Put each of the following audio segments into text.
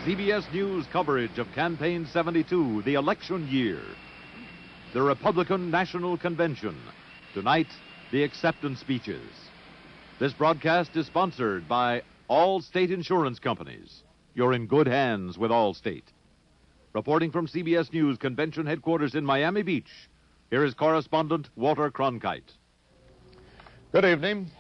CBS News coverage of Campaign 72, the election year. The Republican National Convention. Tonight, the acceptance speeches. This broadcast is sponsored by Allstate Insurance Companies. You're in good hands with Allstate. Reporting from CBS News Convention headquarters in Miami Beach, here is correspondent Walter Cronkite. Good evening.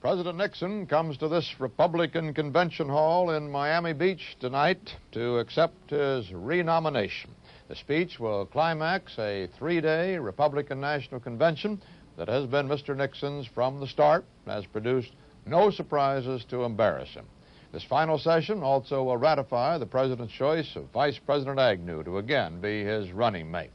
President Nixon comes to this Republican Convention Hall in Miami Beach tonight to accept his renomination. The speech will climax a three-day Republican National Convention that has been Mr. Nixon's from the start and has produced no surprises to embarrass him. This final session also will ratify the President's choice of Vice President Agnew to again be his running mate.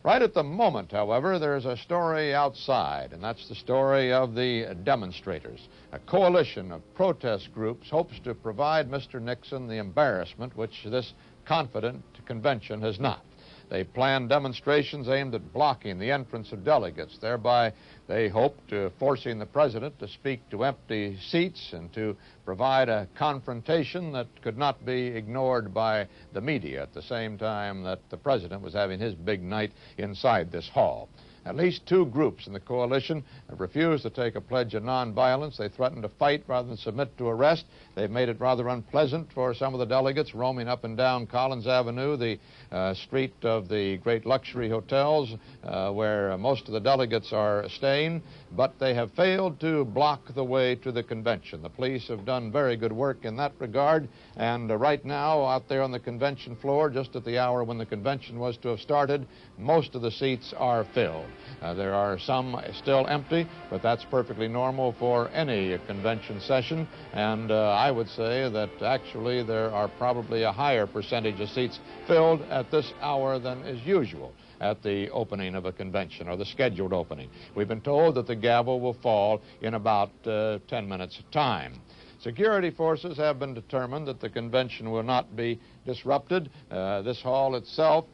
Right at the moment, however, there's a story outside, and that's the story of the demonstrators. A coalition of protest groups hopes to provide Mr. Nixon the embarrassment which this confident convention has not. They plan demonstrations aimed at blocking the entrance of delegates. Thereby, they hope to forcing the president to speak to empty seats and to provide a confrontation that could not be ignored by the media at the same time that the president was having his big night inside this hall. At least two groups in the coalition have refused to take a pledge of nonviolence. They threaten to fight rather than submit to arrest. They've made it rather unpleasant for some of the delegates roaming up and down Collins Avenue, the street of the great luxury hotels where most of the delegates are staying, but they have failed to block the way to the convention. The police have done very good work in that regard, and right now out there on the convention floor, just at the hour when the convention was to have started, most of the seats are filled. There are some still empty, but that's perfectly normal for any convention session, and I would say that actually there are probably a higher percentage of seats filled at this hour than is usual at the opening of a convention, or the scheduled opening. We've been told that the gavel will fall in about 10 minutes' time. Security forces have been determined that the convention will not be disrupted. This hall itself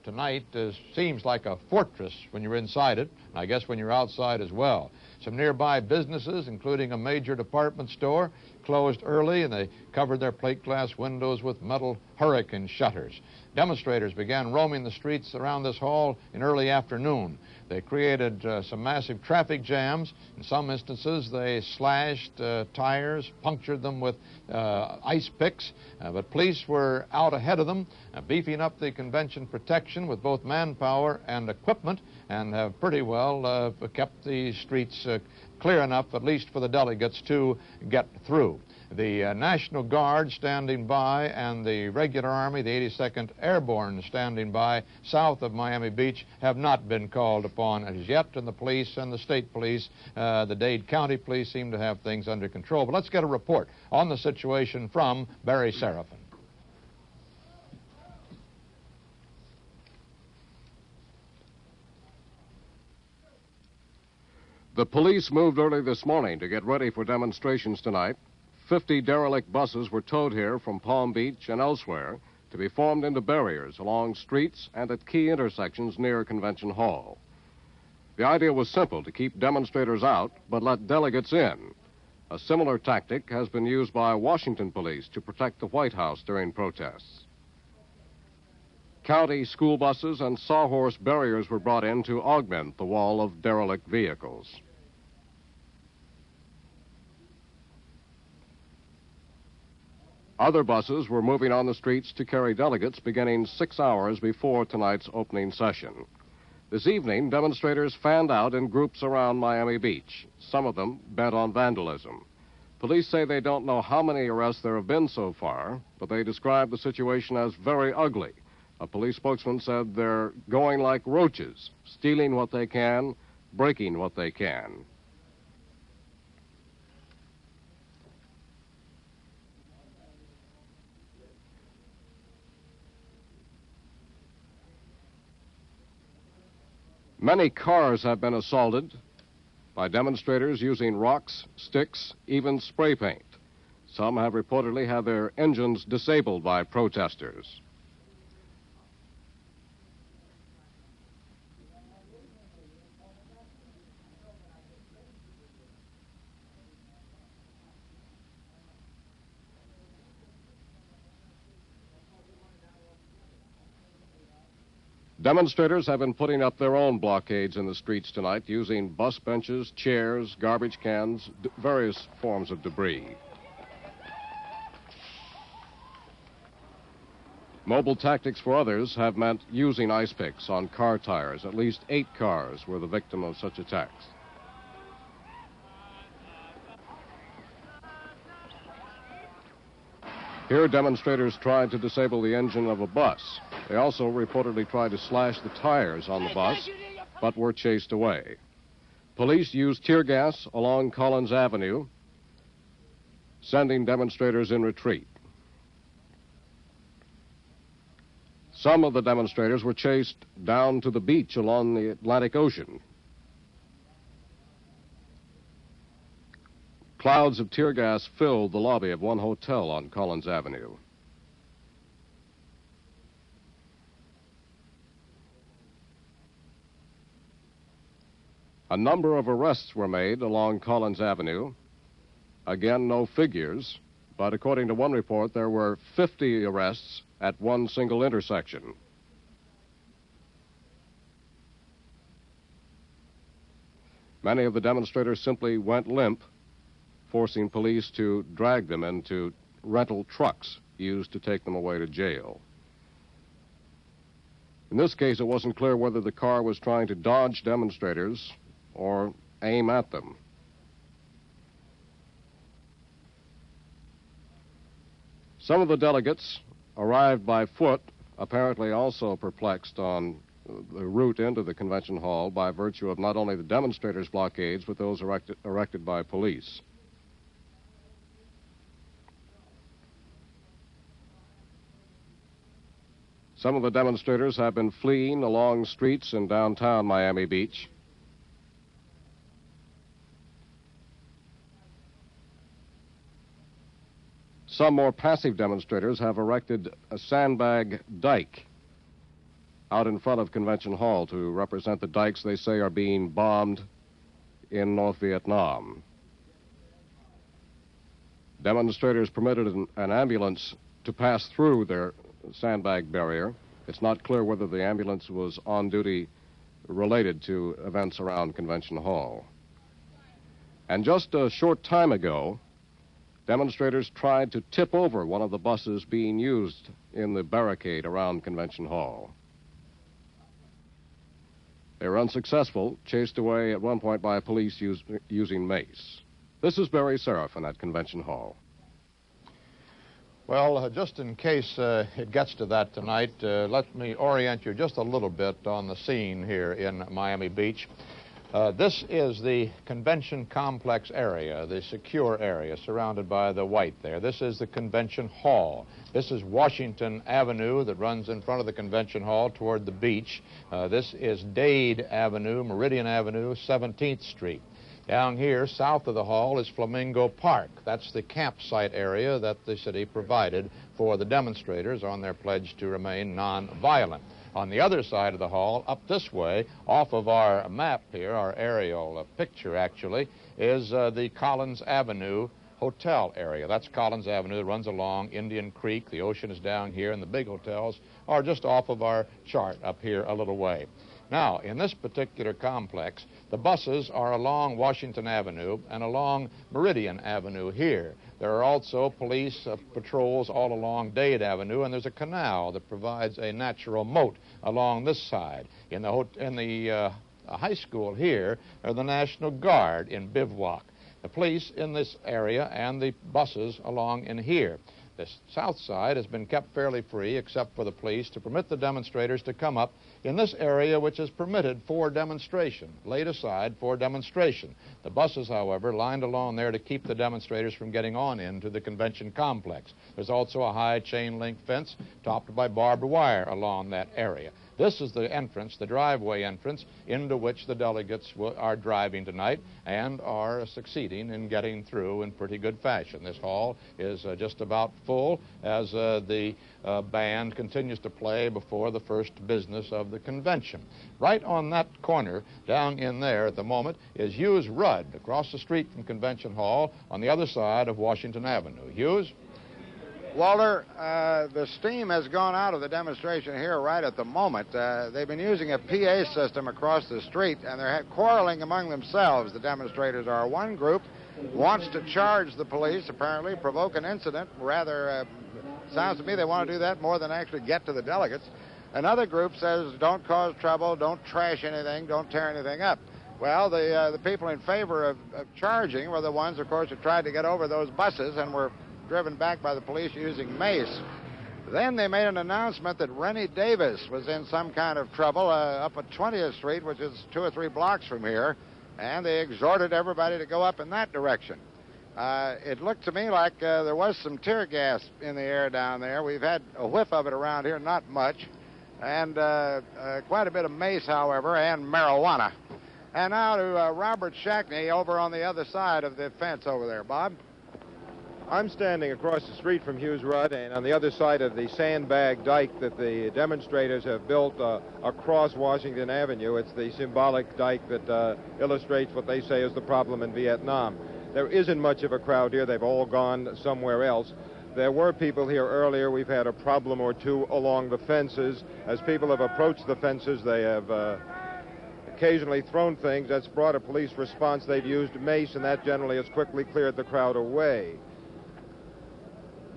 tonight seems like a fortress when you're inside it, and I guess when you're outside as well. Some nearby businesses, including a major department store, closed early, and they covered their plate glass windows with metal hurricane shutters. Demonstrators began roaming the streets around this hall in early afternoon. They created some massive traffic jams. In some instances, they slashed tires, punctured them with ice picks, but police were out ahead of them, beefing up the convention protection with both manpower and equipment, and have pretty well kept the streets clear enough, at least for the delegates to get through. The National Guard standing by and the regular Army, the 82nd Airborne standing by south of Miami Beach, have not been called upon as yet, and the police and the state police, the Dade County Police, seem to have things under control. But let's get a report on the situation from Barry Seraphin. The police moved early this morning to get ready for demonstrations tonight. 50 derelict buses were towed here from Palm Beach and elsewhere to be formed into barriers along streets and at key intersections near Convention Hall. The idea was simple: to keep demonstrators out but let delegates in. A similar tactic has been used by Washington police to protect the White House during protests. County school buses and sawhorse barriers were brought in to augment the wall of derelict vehicles. Other buses were moving on the streets to carry delegates beginning 6 hours before tonight's opening session. This evening, demonstrators fanned out in groups around Miami Beach, some of them bent on vandalism. Police say they don't know how many arrests there have been so far, but they describe the situation as very ugly. A police spokesman said they're going like roaches, stealing what they can, breaking what they can. Many cars have been assaulted by demonstrators using rocks, sticks, even spray paint. Some have reportedly had their engines disabled by protesters. Demonstrators have been putting up their own blockades in the streets tonight using bus benches, chairs, garbage cans, various forms of debris. Mobile tactics for others have meant using ice picks on car tires. At least 8 cars were the victim of such attacks. Here, demonstrators tried to disable the engine of a bus. They also reportedly tried to slash the tires on the bus, but were chased away. Police used tear gas along Collins Avenue, sending demonstrators in retreat. Some of the demonstrators were chased down to the beach along the Atlantic Ocean. Clouds of tear gas filled the lobby of one hotel on Collins Avenue. A number of arrests were made along Collins Avenue. Again, no figures, but according to one report, there were 50 arrests at one single intersection. Many of the demonstrators simply went limp, forcing police to drag them into rental trucks used to take them away to jail. In this case, it wasn't clear whether the car was trying to dodge demonstrators or aim at them. Some of the delegates arrived by foot, apparently also perplexed on the route into the convention hall by virtue of not only the demonstrators' blockades, but those erected by police. Some of the demonstrators have been fleeing along streets in downtown Miami Beach. Some more passive demonstrators have erected a sandbag dike out in front of Convention Hall to represent the dikes they say are being bombed in North Vietnam. Demonstrators permitted an ambulance to pass through their sandbag barrier. It's not clear whether the ambulance was on duty related to events around Convention Hall. And just a short time ago, demonstrators tried to tip over one of the buses being used in the barricade around Convention Hall. They were unsuccessful, chased away at one point by police using mace. This is Barry Seraphin at Convention Hall. Well, just in case it gets to that tonight, let me orient you just a little bit on the scene here in Miami Beach. This is the convention complex area, the secure area surrounded by the white there. This is the convention hall. This is Washington Avenue that runs in front of the convention hall toward the beach. This is Dade Avenue, Meridian Avenue, 17th Street. Down here, south of the hall, is Flamingo Park. That's the campsite area that the city provided for the demonstrators on their pledge to remain nonviolent. On the other side of the hall, up this way, off of our map here, our aerial picture actually, is the Collins Avenue hotel area. That's Collins Avenue that runs along Indian Creek. The ocean is down here, and the big hotels are just off of our chart up here a little way. Now, in this particular complex, the buses are along Washington Avenue and along Meridian Avenue here. There are also police patrols all along Dade Avenue, and there's a canal that provides a natural moat along this side. In the high school here are the National Guard in bivouac. The police in this area and the buses along in here. The south side has been kept fairly free, except for the police, to permit the demonstrators to come up in this area which is permitted for demonstration, laid aside for demonstration. The buses, however, lined along there to keep the demonstrators from getting on into the convention complex. There's also a high chain-link fence topped by barbed wire along that area. This is the entrance, the driveway entrance, into which the delegates are driving tonight and are succeeding in getting through in pretty good fashion. This hall is just about full as the band continues to play before the first business of the convention. Right on that corner, down in there at the moment, is Hughes Rudd, across the street from Convention Hall on the other side of Washington Avenue. Hughes? Walter, the steam has gone out of the demonstration here right at the moment. They've been using a PA system across the street, and they're quarreling among themselves, the demonstrators are. One group wants to charge the police, apparently, provoke an incident. Rather, sounds to me they want to do that more than actually get to the delegates. Another group says, don't cause trouble, don't trash anything, don't tear anything up. Well, the people in favor of charging were the ones, of course, who tried to get over those buses and were driven back by the police using mace. Then they made an announcement that Rennie Davis was in some kind of trouble up at 20th Street, which is 2 or 3 blocks from here, and they exhorted everybody to go up in that direction. It looked to me like there was some tear gas in the air down there. We've had a whiff of it around here, not much, and quite a bit of mace, however, and marijuana. And now to Robert Shackney over on the other side of the fence over there. Bob? I'm standing across the street from Hughes Rudd and on the other side of the sandbag dike that the demonstrators have built across Washington Avenue. It's the symbolic dike that illustrates what they say is the problem in Vietnam. There isn't much of a crowd here. They've all gone somewhere else. There were people here earlier. We've had a problem or two along the fences. As people have approached the fences, they have occasionally thrown things. That's brought a police response. They've used mace, and that generally has quickly cleared the crowd away.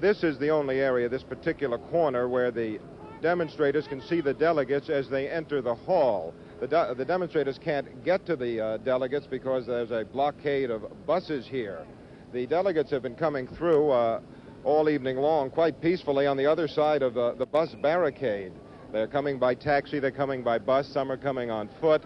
This is the only area, this particular corner, where the demonstrators can see the delegates as they enter the hall. The demonstrators can't get to the delegates because there's a blockade of buses here. The delegates have been coming through all evening long quite peacefully on the other side of the bus barricade. They're coming by taxi, they're coming by bus, some are coming on foot.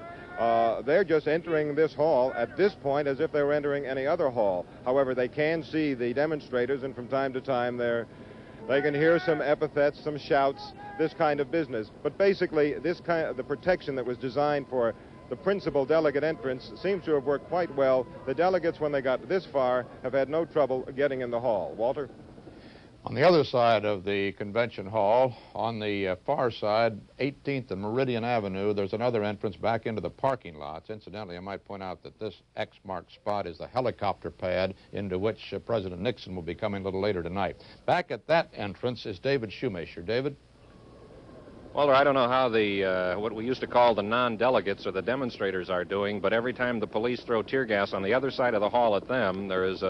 They're just entering this hall at this point as if they were entering any other hall. However, they can see the demonstrators, and from time to time they can hear some epithets, some shouts, this kind of business. But basically, the protection that was designed for the principal delegate entrance seems to have worked quite well. The delegates, when they got this far, have had no trouble getting in the hall. Walter? On the other side of the convention hall, on the far side, 18th and Meridian Avenue, there's another entrance back into the parking lots. Incidentally, I might point out that this X-marked spot is the helicopter pad into which President Nixon will be coming a little later tonight. Back at that entrance is David Shoemaker. David? Walter, I don't know how what we used to call the non-delegates or the demonstrators are doing, but every time the police throw tear gas on the other side of the hall at them, there's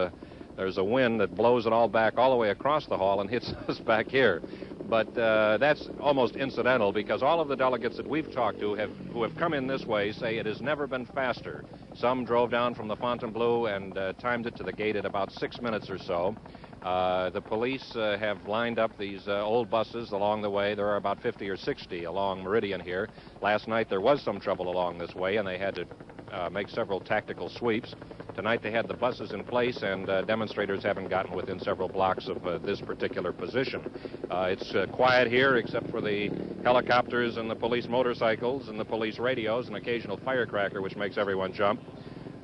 a wind that blows it all back all the way across the hall and hits us back here. But that's almost incidental, because all of the delegates that we've talked to who have come in this way say it has never been faster. Some drove down from the Fontainebleau and timed it to the gate at about 6 minutes or so. The police have lined up these old buses along the way. There are about 50 or 60 along Meridian here. Last night there was some trouble along this way, and they had to make several tactical sweeps. Tonight they had the buses in place, and demonstrators haven't gotten within several blocks of this particular position. It's quiet here except for the helicopters and the police motorcycles and the police radios, an occasional firecracker which makes everyone jump.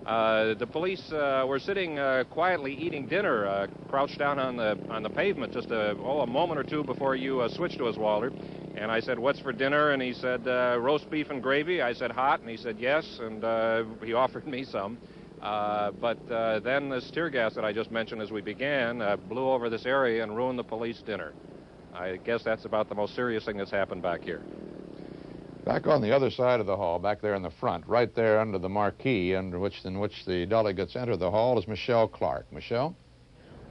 The police were sitting quietly eating dinner, crouched down on the pavement just a moment or two before you switched to us, Walter. And I said, "What's for dinner?" And he said, "Roast beef and gravy." I said, "Hot?" And he said, "Yes." And he offered me some. But then this tear gas that I just mentioned as we began blew over this area and ruined the police dinner. I guess that's about the most serious thing that's happened back here. Back on the other side of the hall, back there in the front, right there under the marquee in which the delegates enter the hall, is Michelle Clark. Michelle?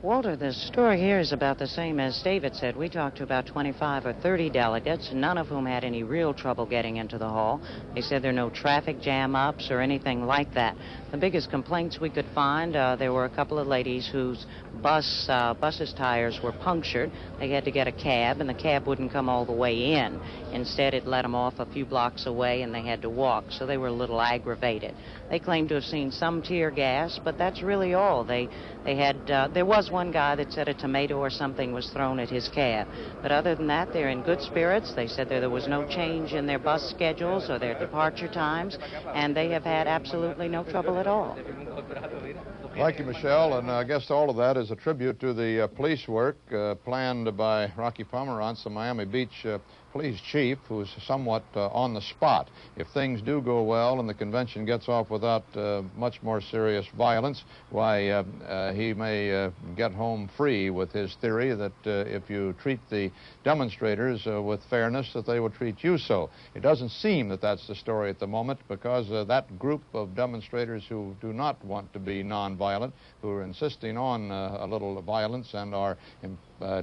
Walter, the story here is about the same as David said. We talked to about 25 or 30 delegates, none of whom had any real trouble getting into the hall. They said there are no traffic jam-ups or anything like that. The biggest complaints we could find, there were a couple of ladies whose bus's tires were punctured. They had to get a cab, and the cab wouldn't come all the way in. Instead, it let them off a few blocks away, and they had to walk, so they were a little aggravated. They claimed to have seen some tear gas, but that's really all. They had, there was one guy that said a tomato or something was thrown at his cab. But other than that, they're in good spirits. They said there was no change in their bus schedules or their departure times, and they have had absolutely no trouble at all. Thank you, Michelle, and I guess all of that is a tribute to the police work planned by Rocky Pomerantz, the Miami Beach police chief who's somewhat on the spot. If things do go well and the convention gets off without much more serious violence, why, he may get home free with his theory that if you treat the demonstrators with fairness, that they will treat you so. It doesn't seem that that's the story at the moment, because that group of demonstrators who do not want to be nonviolent, who are insisting on a little violence and are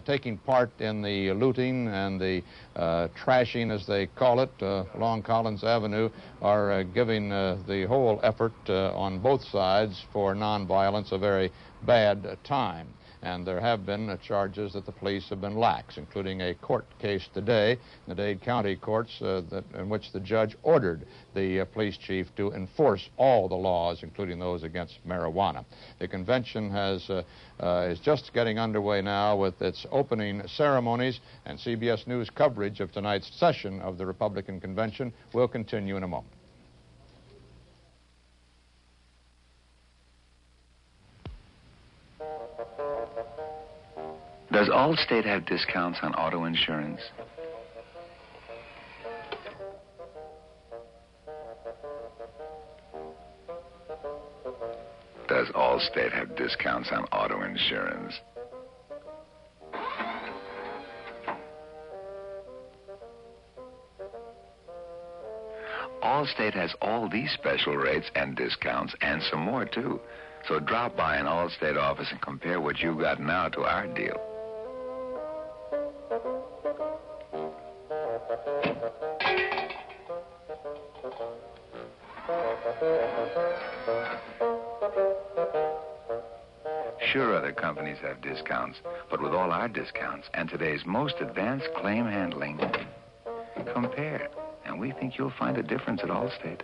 taking part in the looting and the trashing, as they call it, along Collins Avenue, are giving the whole effort on both sides for nonviolence a very bad time. And there have been charges that the police have been lax, including a court case today in the Dade County courts in which the judge ordered the police chief to enforce all the laws, including those against marijuana. The convention is just getting underway now with its opening ceremonies, and CBS News coverage of tonight's session of the Republican Convention will continue in a moment. Does Allstate have discounts on auto insurance? Does Allstate have discounts on auto insurance? Allstate has all these special rates and discounts and some more, too. So drop by an Allstate office and compare what you got now to our deal. Sure, other companies have discounts, but with all our discounts and today's most advanced claim handling, compare, and we think you'll find a difference at Allstate.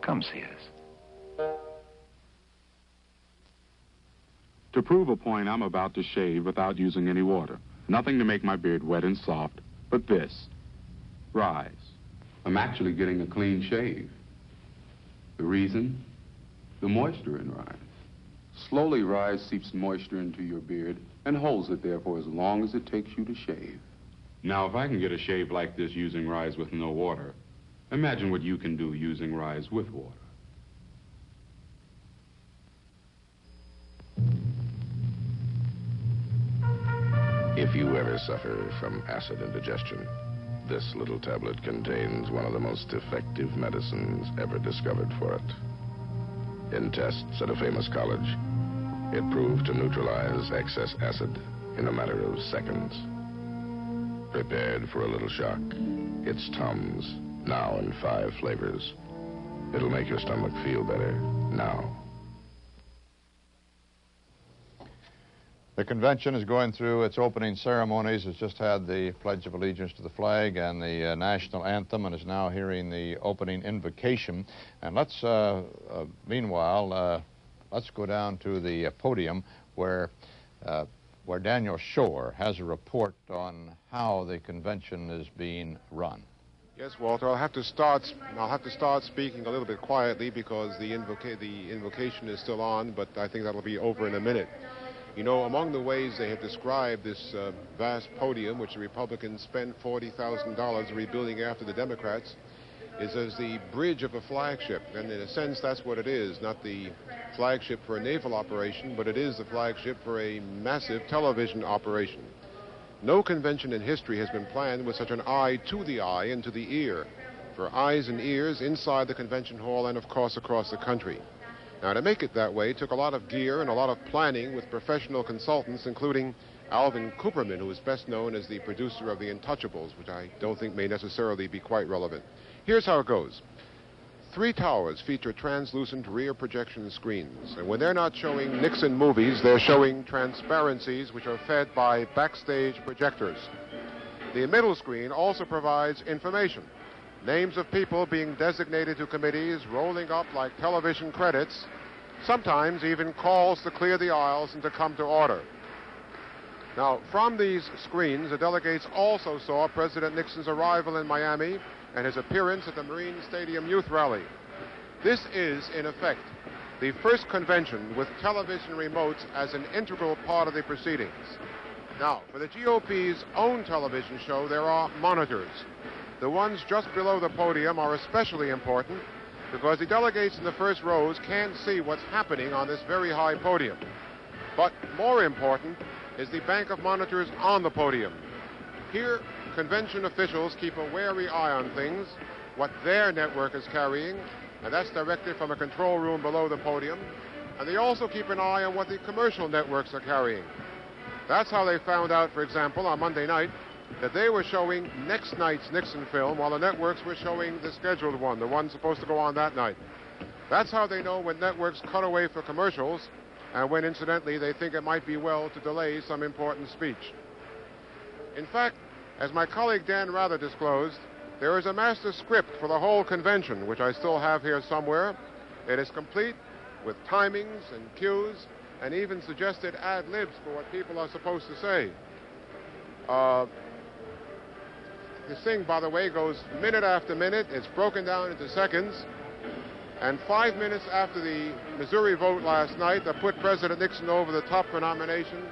Come see us. To prove a point, I'm about to shave without using any water. Nothing to make my beard wet and soft, but this. Rise. I'm actually getting a clean shave. The reason? The moisture in Rise. Slowly, Rise seeps moisture into your beard and holds it there for as long as it takes you to shave. Now, if I can get a shave like this using Rise with no water, imagine what you can do using Rise with water. If you ever suffer from acid indigestion, this little tablet contains one of the most effective medicines ever discovered for it. In tests at a famous college, it proved to neutralize excess acid in a matter of seconds. Prepared for a little shock, it's Tums, now in 5 flavors. It'll make your stomach feel better now. The convention is going through its opening ceremonies. It's just had the Pledge of Allegiance to the flag and the national anthem, and is now hearing the opening invocation. And let's, meanwhile, let's go down to the podium where Daniel Shore has a report on how the convention is being run. Yes, Walter, I'll have to start speaking a little bit quietly because the invocation is still on, but I think that'll be over in a minute. You know, among the ways they have described this vast podium, which the Republicans spent $40,000 rebuilding after the Democrats, is as the bridge of a flagship. And in a sense, that's what it is, not the flagship for a naval operation, but it is the flagship for a massive television operation. No convention in history has been planned with such an eye to the eye and to the ear, for eyes and ears inside the convention hall and, of course, across the country. Now, to make it that way took a lot of gear and a lot of planning with professional consultants, including Alvin Cooperman, who is best known as the producer of The Untouchables, which I don't think may necessarily be quite relevant. Here's how it goes. 3 towers feature translucent rear projection screens, and when they're not showing Nixon movies, they're showing transparencies which are fed by backstage projectors. The middle screen also provides information. Names of people being designated to committees rolling up like television credits, sometimes even calls to clear the aisles and to come to order. Now, from these screens, the delegates also saw President Nixon's arrival in Miami and his appearance at the Marine Stadium Youth Rally. This is, in effect, the first convention with television remotes as an integral part of the proceedings. Now, for the GOP's own television show, there are monitors. The ones just below the podium are especially important because the delegates in the first rows can't see what's happening on this very high podium. But more important is the bank of monitors on the podium. Here, convention officials keep a wary eye on things, what their network is carrying, and that's directed from a control room below the podium. And they also keep an eye on what the commercial networks are carrying. That's how they found out, for example, on Monday night, that they were showing next night's Nixon film while the networks were showing the scheduled one, the one supposed to go on that night. That's how they know when networks cut away for commercials and when, incidentally, they think it might be well to delay some important speech. In fact, as my colleague Dan Rather disclosed, there is a master script for the whole convention, which I still have here somewhere. It is complete with timings and cues and even suggested ad-libs for what people are supposed to say. This thing, by the way, goes minute after minute. It's broken down into seconds. And 5 minutes after the Missouri vote last night that put President Nixon over the top for nomination,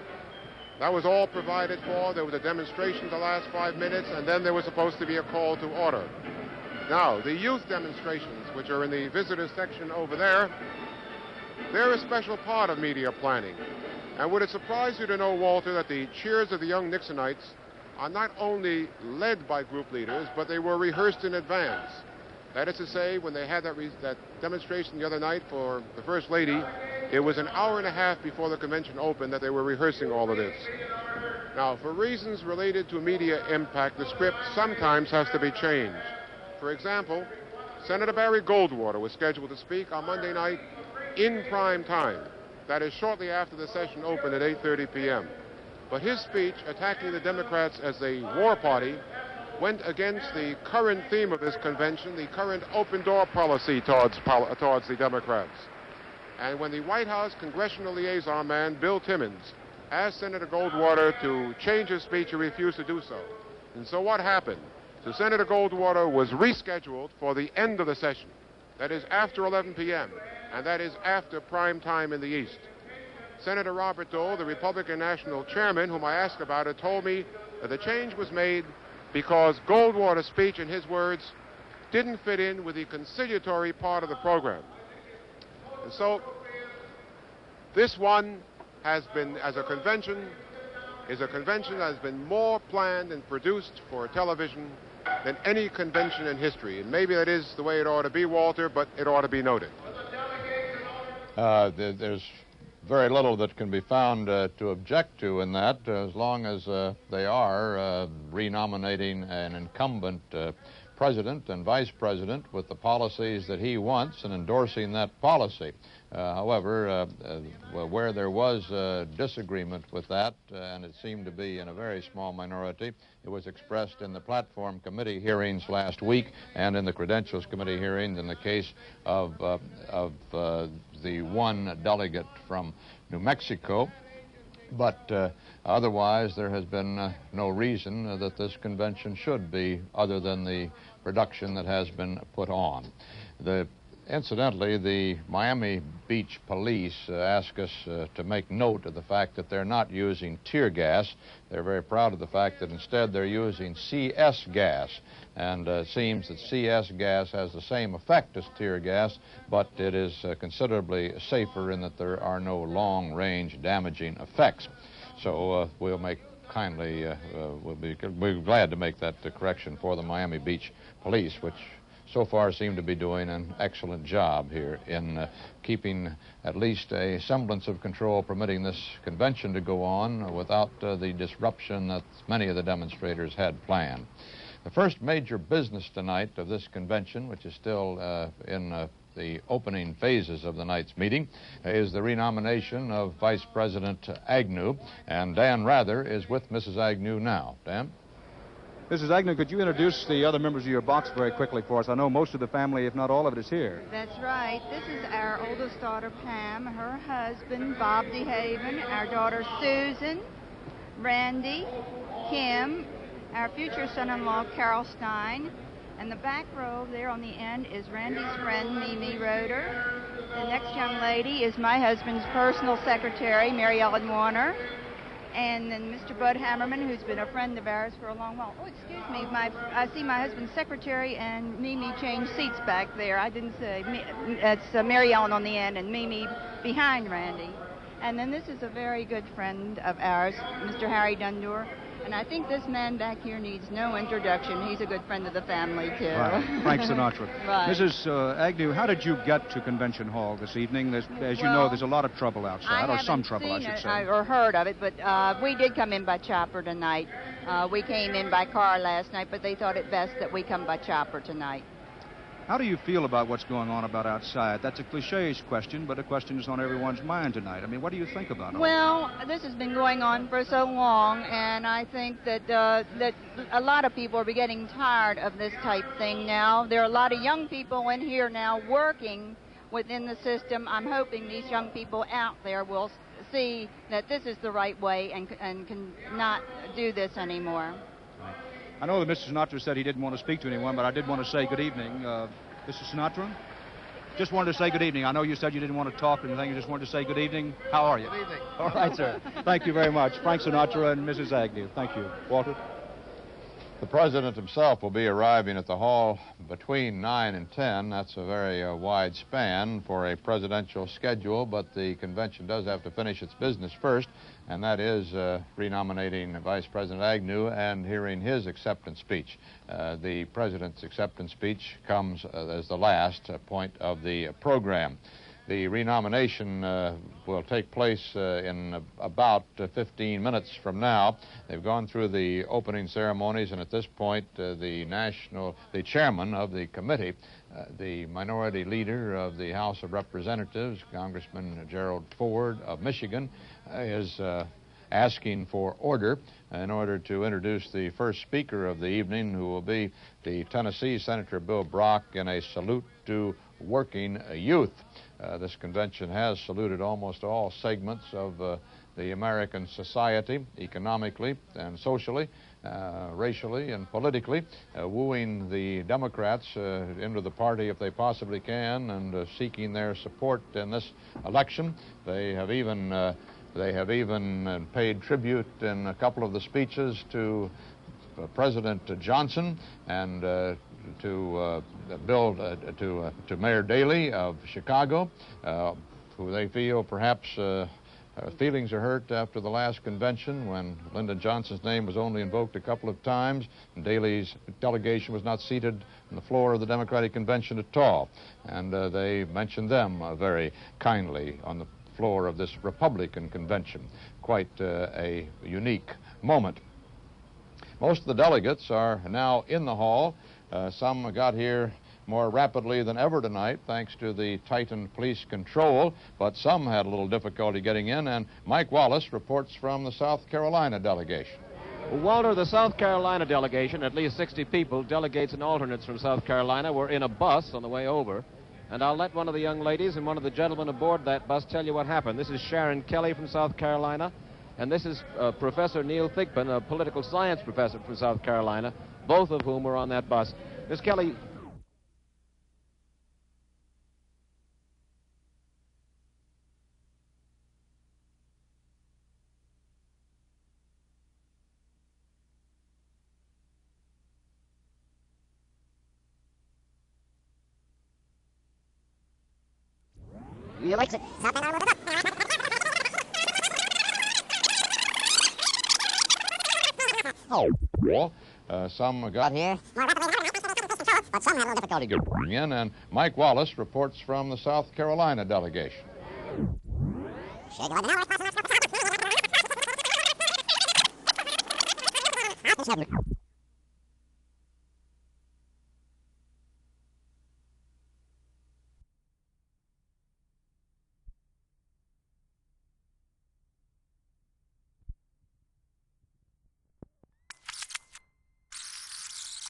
that was all provided for. There was a demonstration the last 5 minutes, and then there was supposed to be a call to order. Now, the youth demonstrations, which are in the visitor section over there, they're a special part of media planning. And would it surprise you to know, Walter, that the cheers of the young Nixonites are not only led by group leaders, but they were rehearsed in advance. That is to say, when they had that demonstration the other night for the First Lady, it was an hour and a half before the convention opened that they were rehearsing all of this. Now, for reasons related to media impact, the script sometimes has to be changed. For example, Senator Barry Goldwater was scheduled to speak on Monday night in prime time. That is shortly after the session opened at 8:30 p.m. But his speech attacking the Democrats as a war party went against the current theme of this convention, the current open-door policy towards the Democrats. And when the White House congressional liaison man, Bill Timmons, asked Senator Goldwater to change his speech, he refused to do so. And so what happened? So Senator Goldwater was rescheduled for the end of the session. That is after 11 p.m., and that is after prime time in the East. Senator Robert Dole, the Republican National Chairman, whom I asked about it, told me that the change was made because Goldwater's speech, in his words, didn't fit in with the conciliatory part of the program. And so this one has been, as a convention, is a convention that has been more planned and produced for television than any convention in history. And maybe that is the way it ought to be, Walter, but it ought to be noted. There's very little that can be found to object to in that, as long as they are renominating an incumbent president and vice president with the policies that he wants and endorsing that policy. However, where there was disagreement with that, and it seemed to be in a very small minority, it was expressed in the platform committee hearings last week and in the credentials committee hearings in the case of the one delegate from New Mexico. But otherwise, there has been no reason that this convention should be other than the production that has been put on. Incidentally, the Miami Beach police ask us to make note of the fact that they're not using tear gas. They're very proud of the fact that instead they're using CS gas. And it seems that CS gas has the same effect as tear gas, but it is considerably safer in that there are no long-range damaging effects. So we'll be glad to make that correction for the Miami Beach police, which so far seem to be doing an excellent job here in keeping at least a semblance of control, permitting this convention to go on without the disruption that many of the demonstrators had planned. The first major business tonight of this convention, which is still in the opening phases of the night's meeting, is the renomination of Vice President Agnew, and Dan Rather is with Mrs. Agnew now. Dan? Mrs. Agnew, could you introduce the other members of your box very quickly for us? I know most of the family, if not all of it, is here. That's right. This is our oldest daughter, Pam, her husband, Bob DeHaven, our daughter, Susan, Randy, Kim, our future son-in-law, Carol Stein, and the back row there on the end is Randy's friend, Mimi Roeder. The next young lady is my husband's personal secretary, Mary Ellen Warner. and then Mr. Bud Hammerman, who's been a friend of ours for a long while. Oh, excuse me, I see my husband's secretary and Mimi changed seats back there. I didn't say. It's Mary Ellen on the end and Mimi behind Randy. And then this is a very good friend of ours, Mr. Harry Dundur. And I think this man back here needs no introduction. He's a good friend of the family, too. Right. Frank Sinatra. Right. Mrs. Agnew, how did you get to Convention Hall this evening? As you know, there's a lot of trouble outside, or some trouble, I should say. Or heard of it, but we did come in by chopper tonight. We came in by car last night, but they thought it best that we come by chopper tonight. How do you feel about what's going on about outside? That's a cliche question, but a question is on everyone's mind tonight. I mean, what do you think about it? Well, this has been going on for so long, and I think that that a lot of people are getting tired of this type thing now. There are a lot of young people in here now working within the system. I'm hoping these young people out there will see that this is the right way and can not do this anymore. I know that Mr. Sinatra said he didn't want to speak to anyone, but I did want to say good evening. Mr. Sinatra? Just wanted to say good evening. I know you said you didn't want to talk or anything. You just wanted to say good evening. How are you? Good evening. All right, sir. Thank you very much. Frank Sinatra and Mrs. Agnew. Thank you. Walter? The president himself will be arriving at the hall between 9 and 10. That's a very wide span for a presidential schedule, but the convention does have to finish its business first, and that is renominating Vice President Agnew and hearing his acceptance speech. The president's acceptance speech comes as the last point of the program. The renomination will take place in about 15 minutes from now. They've gone through the opening ceremonies, and at this point, the chairman of the committee, the minority leader of the House of Representatives, Congressman Gerald Ford of Michigan, is asking for order in order to introduce the first speaker of the evening, who will be the Tennessee Senator Bill Brock, in a salute to working youth. This convention has saluted almost all segments of the American society, economically and socially, racially and politically, wooing the Democrats into the party if they possibly can, and seeking their support in this election. They have even paid tribute in a couple of the speeches to President Johnson and to Mayor Daley of Chicago, who they feel perhaps feelings are hurt after the last convention, when Lyndon Johnson's name was only invoked a couple of times, and Daley's delegation was not seated on the floor of the Democratic Convention at all. And they mentioned them very kindly on the floor of this Republican convention. Quite a unique moment. Most of the delegates are now in the hall. Some got here more rapidly than ever tonight, thanks to the tightened police control, but some had a little difficulty getting in, and Mike Wallace reports from the South Carolina delegation. Well, Walter, the South Carolina delegation, at least 60 people, delegates and alternates from South Carolina, were in a bus on the way over. And I'll let one of the young ladies and one of the gentlemen aboard that bus tell you what happened. This is Sharon Kelly from South Carolina, and this is Professor Neil Thigpen, a political science professor from South Carolina, both of whom were on that bus. Miss Kelly. You likes it. Oh, well, some got here, but some had a little difficulty getting in, and Mike Wallace reports from the South Carolina delegation.